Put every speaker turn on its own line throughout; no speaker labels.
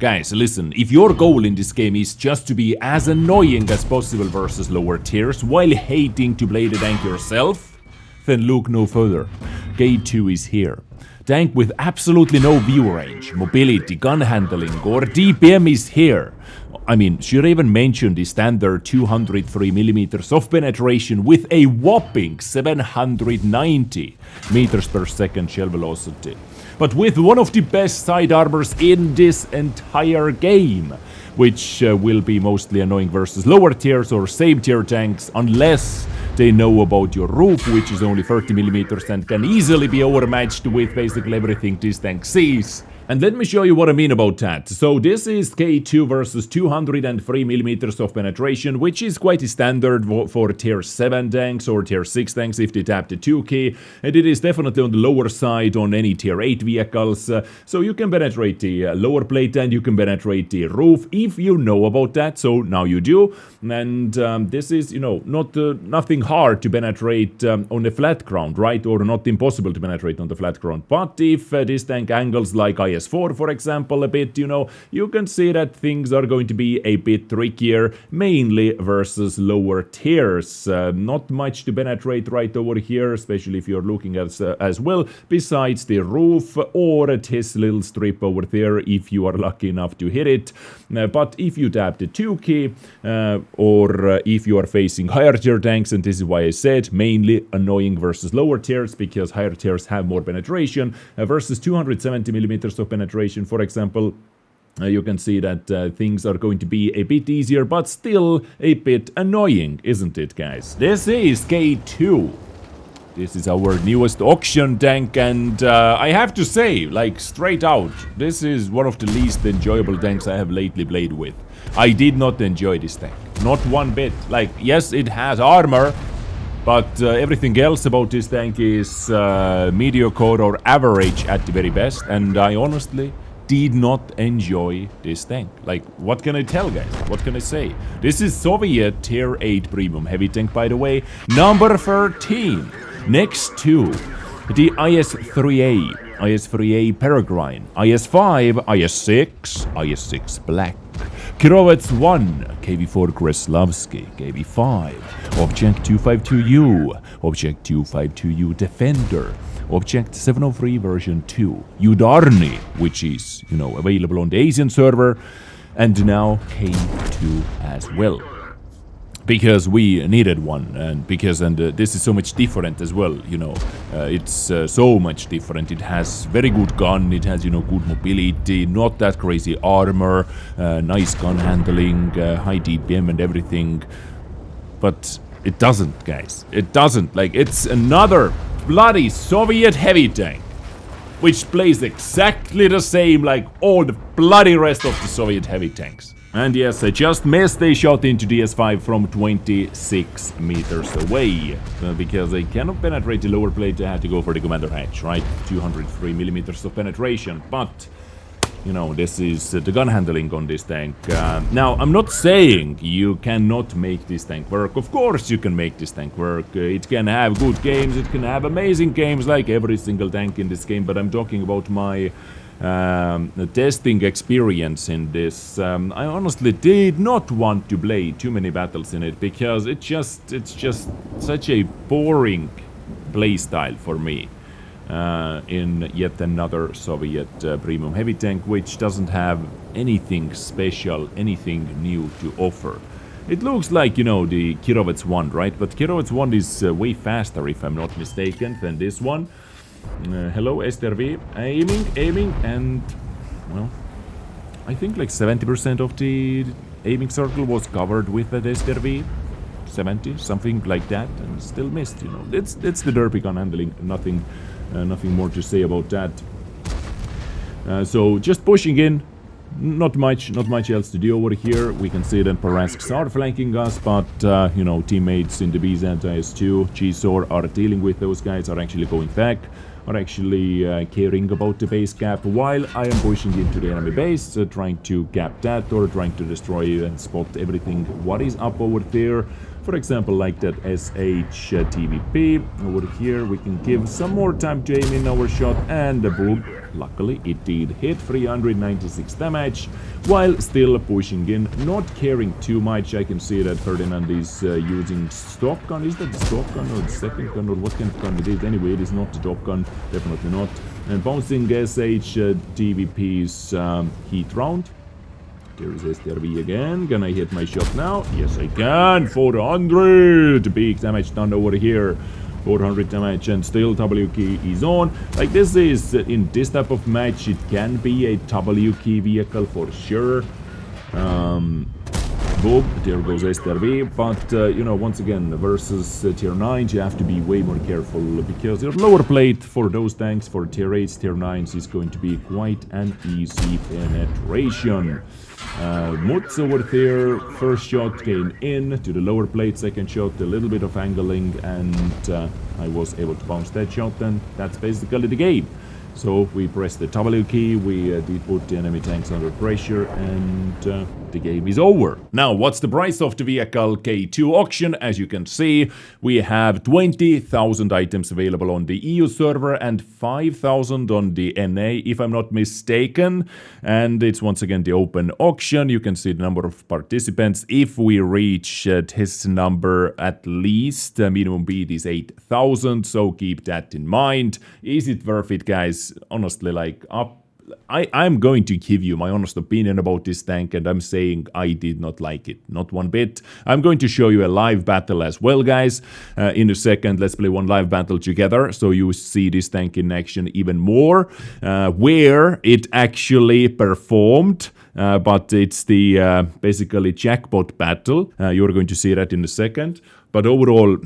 Guys, listen, if your goal in this game is just to be as annoying as possible versus lower tiers while hating to play the tank yourself, then look no further. K-2 is here. Tank with absolutely no view range, mobility, gun handling, or DPM is here. I mean, should I even mention the standard 203mm of penetration with a whopping 790 meters per second shell velocity. But with one of the best side armors in this entire game, which will be mostly annoying versus lower tiers or same tier tanks unless they know about your roof, which is only 30mm and can easily be overmatched with basically everything this tank sees. And let me show you what I mean about that. So this is K-2 versus 203mm of penetration, which is quite standard for tier 7 tanks or tier 6 tanks if they tap the 2 key. And it is definitely on the lower side on any tier 8 vehicles. So you can penetrate the lower plate and you can penetrate the roof if you know about that. So now you do. And this is, you know, nothing hard to penetrate on the flat ground, right? Or not impossible to penetrate on the flat ground. But if this tank angles like IS-4, for example, a bit, you know, you can see that things are going to be a bit trickier, mainly versus lower tiers. Not much to penetrate right over here, especially if you're looking at as well, besides the roof or this little strip over there, if you are lucky enough to hit it. But if you tap the 2 key, or if you are facing higher tier tanks, and this is why I said mainly annoying versus lower tiers, because higher tiers have more penetration, versus 270mm of penetration, for example, you can see that things are going to be a bit easier, but still a bit annoying, isn't it, guys? This is K-2. This is our newest auction tank, and I have to say, like, straight out, this is one of the least enjoyable tanks I have lately played with. I did not enjoy this tank. Not one bit. Like, yes, it has armor, but everything else about this tank is mediocre or average at the very best, and I honestly did not enjoy this tank. Like, what can I tell, guys? What can I say? This is Soviet Tier 8 Premium Heavy Tank, by the way, number 13, next to the IS-3A, IS-3A Peregrine, IS-5, IS-6, IS-6 Black, Kirovets 1, KV-4 Kreslavsky, KV-5, Object 252U, Object 252U Defender, Object 703 version 2, Udarny, which is, you know, available on the Asian server, and now K-2 as well. Because we needed one, and this is so much different as well, you know, it's so much different. It has very good gun, it has, you know, good mobility, not that crazy armor, nice gun handling, high DPM and everything, but it doesn't, guys, it doesn't. Like, it's another bloody Soviet heavy tank, which plays exactly the same like all the bloody rest of the Soviet heavy tanks. And yes, I just missed a shot into DS5 from 26 meters away. Because I cannot penetrate the lower plate, I had to go for the commander hatch, right? 203mm of penetration. But, you know, this is the gun handling on this tank. Now, I'm not saying you cannot make this tank work. Of course you can make this tank work. It can have good games, it can have amazing games like every single tank in this game. But I'm talking about my testing experience in this. I honestly did not want to play too many battles in it because it's just such a boring playstyle for me in yet another Soviet premium heavy tank, which doesn't have anything special, anything new to offer. It looks like, you know, the Kirovets 1, right? But Kirovets 1 is way faster, if I'm not mistaken, than this one. Hello, STRV. Aiming, and, well, I think like 70% of the aiming circle was covered with that STRV. 70, something like that, and still missed, you know. It's the derpy gun handling, nothing more to say about that. So just pushing in, not much else to do over here. We can see that Parasks are flanking us, but you know, teammates in the BZ and IS-2, Gsor are dealing with those guys, are actually going back, are actually caring about the base gap, while I am pushing into the enemy base, trying to gap that or trying to destroy and spot everything what is up over there. For example, like that SH TVP. Over here we can give some more time to aim in our shot, and boom, luckily it did hit 396 damage, while still pushing in, not caring too much. I can see that Ferdinand is using stock gun. Is that the stock gun or the second gun, or what kind of gun it is? Anyway, it is not the top gun, definitely not. And bouncing SH TVP's heat round. There's STRV again. Can I hit my shot now? Yes, I can. 400. Big damage done over here. 400 damage, and still W key is on. Like, this is, in this type of match, it can be a W key vehicle for sure. Boom, there goes STRV, but, you know, once again, versus tier 9s, you have to be way more careful, because your lower plate for those tanks, for tier 8s, tier 9s, is going to be quite an easy penetration. Mutz over there, first shot came in to the lower plate, second shot, a little bit of angling, and I was able to bounce that shot, and that's basically the game. So we pressed the W key, we did put the enemy tanks under pressure, and the game is over. Now, what's the price of the vehicle K2 auction? As you can see, we have 20,000 items available on the EU server and 5,000 on the NA, if I'm not mistaken. And it's once again the open auction. You can see the number of participants. If we reach this number, at least minimum bid is 8,000, so keep that in mind. Is it worth it, guys? Honestly, like, I'm going to give you my honest opinion about this tank, and I'm saying I did not like it, not one bit. I'm going to show you a live battle as well, guys. In a second, let's play one live battle together, so you see this tank in action even more, where it actually performed. But it's the basically jackpot battle. You're going to see that in a second. But overall,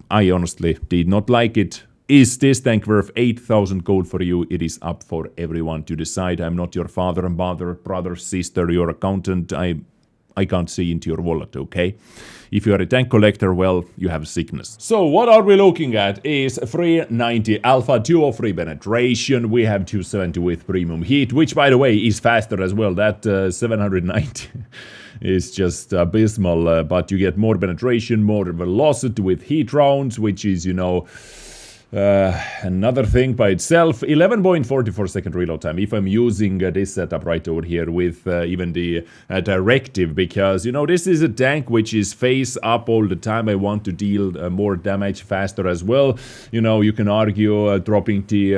I honestly did not like it. Is this tank worth 8,000 gold for you? It is up for everyone to decide. I'm not your father and mother, brother, sister, your accountant. I can't see into your wallet, okay? If you are a tank collector, well, you have a sickness. So what are we looking at is 390 alpha, 203 penetration. We have 270 with premium heat, which, by the way, is faster as well. That 790 is just abysmal, but you get more penetration, more velocity with heat rounds, which is, you know, another thing by itself. 11.44 second reload time if I'm using this setup right over here with even the directive, because, you know, this is a tank which is face up all the time. I want to deal more damage faster as well. You know, you can argue dropping the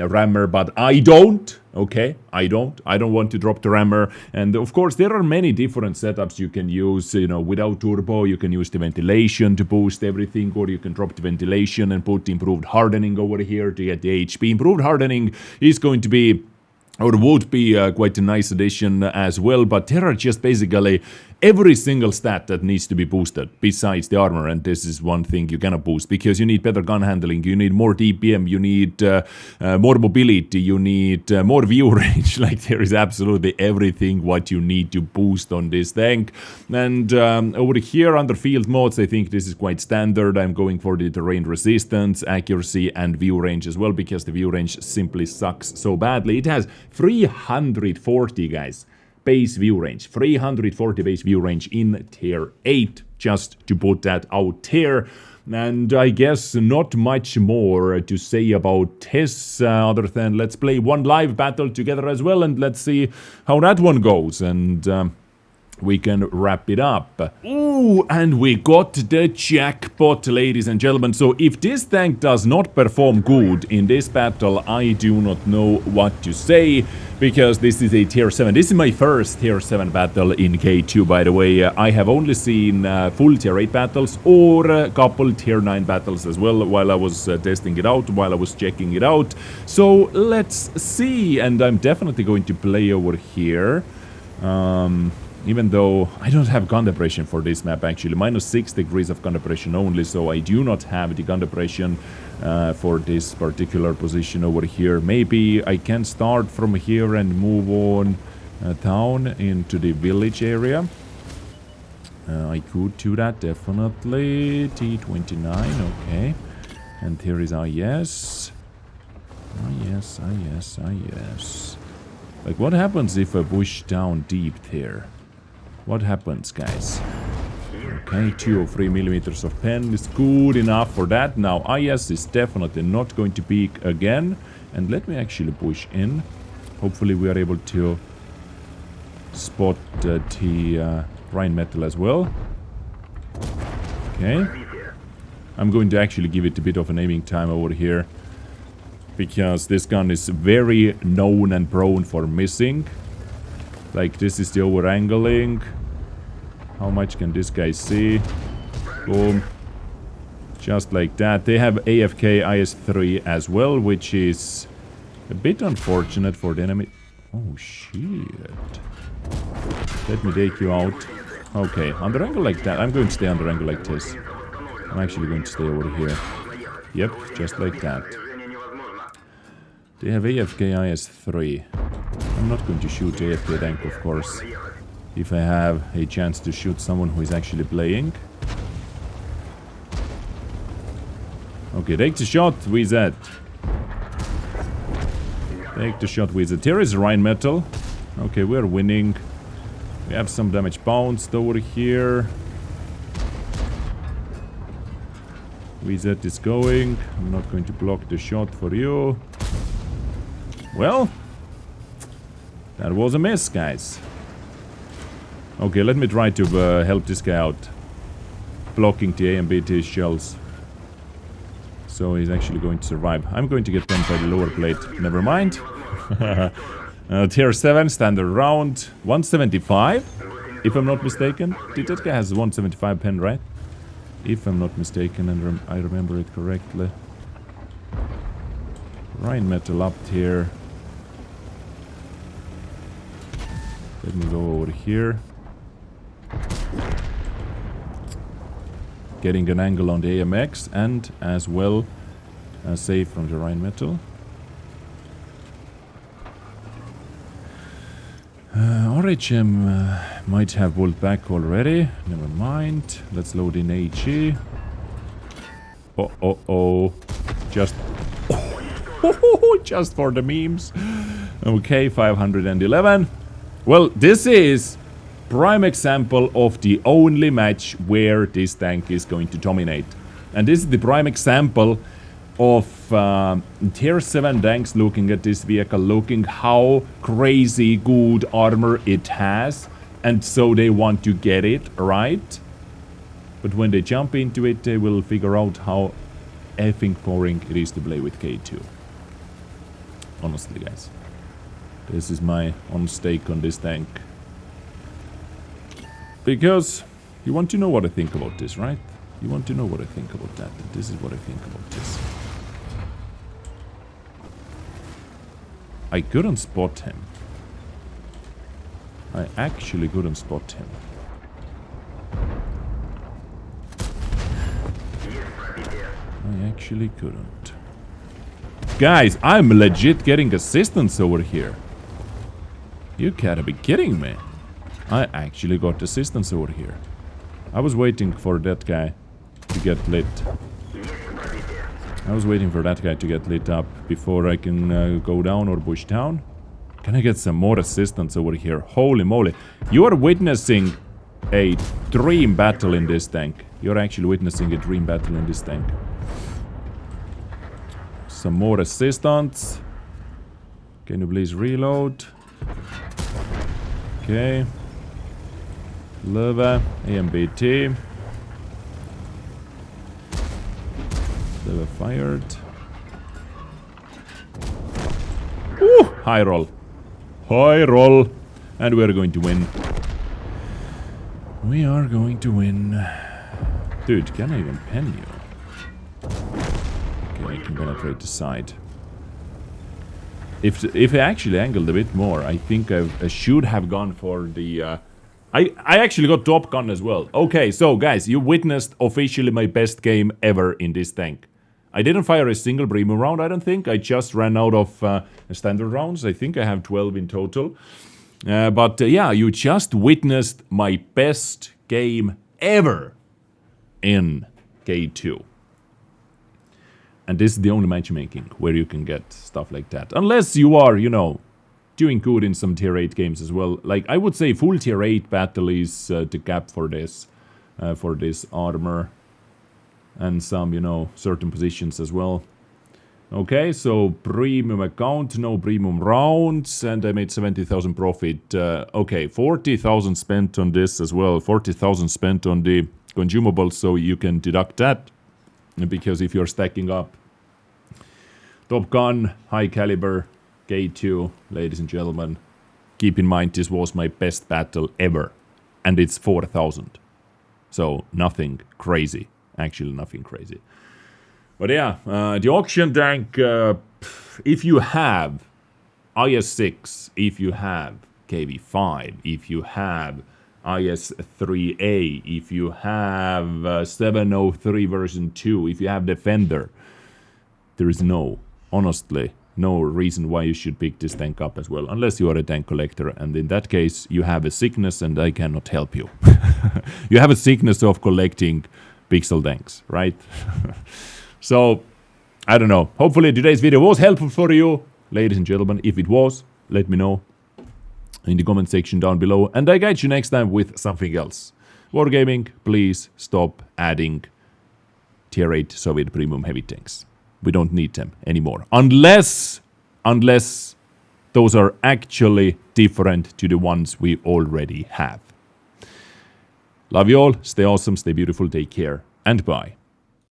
rammer, but I don't. Okay, I don't want to drop the rammer. And of course, there are many different setups you can use. You know, without turbo, you can use the ventilation to boost everything, or you can drop the ventilation and put improved hardening over here to get the HP. Improved hardening is going to be, or would be, quite a nice addition as well, but there are just basically every single stat that needs to be boosted besides the armor, and this is one thing you cannot boost, because you need better gun handling, you need more DPM, you need more mobility, you need more view range. Like, there is absolutely everything what you need to boost on this tank. And over here under field modes, I think this is quite standard. I'm going for the terrain resistance, accuracy, and view range as well, because the view range simply sucks so badly. It has 340, guys. Base view range, 340 base view range in tier 8, just to put that out there. And I guess not much more to say about this, other than let's play one live battle together as well, and let's see how that one goes, and we can wrap it up. Ooh, and we got the jackpot, ladies and gentlemen. So if this tank does not perform good in this battle, I do not know what to say, because this is a tier 7. This is my first tier 7 battle in K2, by the way. I have only seen full tier 8 battles, or a couple tier 9 battles as well, while I was testing it out, while I was checking it out. So let's see, and I'm definitely going to play over here. Even though I don't have gun depression for this map, actually. -6 degrees of gun depression only, so I do not have the gun depression for this particular position over here. Maybe I can start from here and move on down into the village area. I could do that, definitely. T29, okay. And here is yes. Yes, yes. Like, what happens if I push down deep there? What happens, guys? Okay, 203 millimeters of pen is good enough for that. Now IS is definitely not going to peak again. And let me actually push in. Hopefully we are able to spot the Rheinmetall as well. Okay. I'm going to actually give it a bit of an aiming time over here. Because this gun is very known and prone for missing. Like, this is the over-angling. How much can this guy see? Boom. Just like that. They have AFK IS-3 as well, which is a bit unfortunate for the enemy. Oh, shit. Let me take you out. Okay, under angle like that. I'm going to stay under angle like this. I'm actually going to stay over here. Yep, just like that. They have AFK IS-3. I'm not going to shoot AFK tank, of course. If I have a chance to shoot someone who is actually playing. Okay, take the shot, Wizard. Take the shot, Wizard. Here is Rheinmetall. Okay, we're winning. We have some damage bounced over here. Wizard is going. I'm not going to block the shot for you. Well, that was a miss, guys. Okay, let me try to help this guy out. Blocking the AMBT shells. So he's actually going to survive. I'm going to get bumped by the lower plate. Never mind. Tier 7, standard round. 175, if I'm not mistaken. That guy has 175 pen, right? If I'm not mistaken and I remember it correctly. Rheinmetall up here. Let me go over here. Getting an angle on the AMX and as well save from the Rheinmetall. RHM might have pulled back already. Never mind. Let's load in HE. Oh. Just... just for the memes. Okay, 511. Well, this is prime example of the only match where this tank is going to dominate. And this is the prime example of tier 7 tanks looking at this vehicle, looking how crazy good armor it has. And so they want to get it, right? But when they jump into it, they will figure out how effing boring it is to play with K-2. Honestly, guys. This is my honest take on this tank. Because you want to know what I think about this, right? You want to know what I think about that. This is what I think about this. I couldn't spot him. I actually couldn't spot him. I actually couldn't. Guys, I'm legit getting assistance over here. You gotta be kidding me. I actually got assistance over here. I was waiting for that guy to get lit. I was waiting for that guy to get lit up before I can go down or push down. Can I get some more assistance over here? Holy moly. You are witnessing a dream battle in this tank. You're actually witnessing a dream battle in this tank. Some more assistance. Can you please reload? Okay. Leva, AMBT. Leva fired. Woo! High roll. High roll. And we're going to win. We are going to win. Dude, can I even pen you? Okay, I can penetrate the side. If I actually angled a bit more, I think I should have gone for the... I actually got Top Gun as well. Okay, so guys, you witnessed officially my best game ever in this tank. I didn't fire a single premium round, I don't think. I just ran out of standard rounds. I think I have 12 in total. But yeah, you just witnessed my best game ever in K-2. And this is the only matchmaking where you can get stuff like that. Unless you are, you know, doing good in some tier 8 games as well. Like, I would say full tier 8 battle is the cap for this. for this armor. And some, you know, certain positions as well. Okay, so premium account, no premium rounds, and I made 70,000 profit. Okay, 40,000 spent on this as well. 40,000 spent on the consumables, so you can deduct that. Because if you're stacking up Top Gun, high caliber, K-2, ladies and gentlemen, keep in mind this was my best battle ever. And it's 4,000. So nothing crazy. Actually nothing crazy. But yeah, the auction tank, if you have IS-6, if you have KV-5, if you have IS-3A, if you have 703 version 2, if you have Defender, there is honestly, no reason why you should pick this tank up as well, unless you are a tank collector, and in that case, you have a sickness and I cannot help you. You have a sickness of collecting pixel tanks, right? So, I don't know. Hopefully today's video was helpful for you, ladies and gentlemen. If it was, let me know in the comment section down below, and I guide you next time with something else. Wargaming, please stop adding tier 8 Soviet premium heavy tanks. We don't need them anymore. Unless those are actually different to the ones we already have. Love you all, stay awesome, stay beautiful, take care, and bye.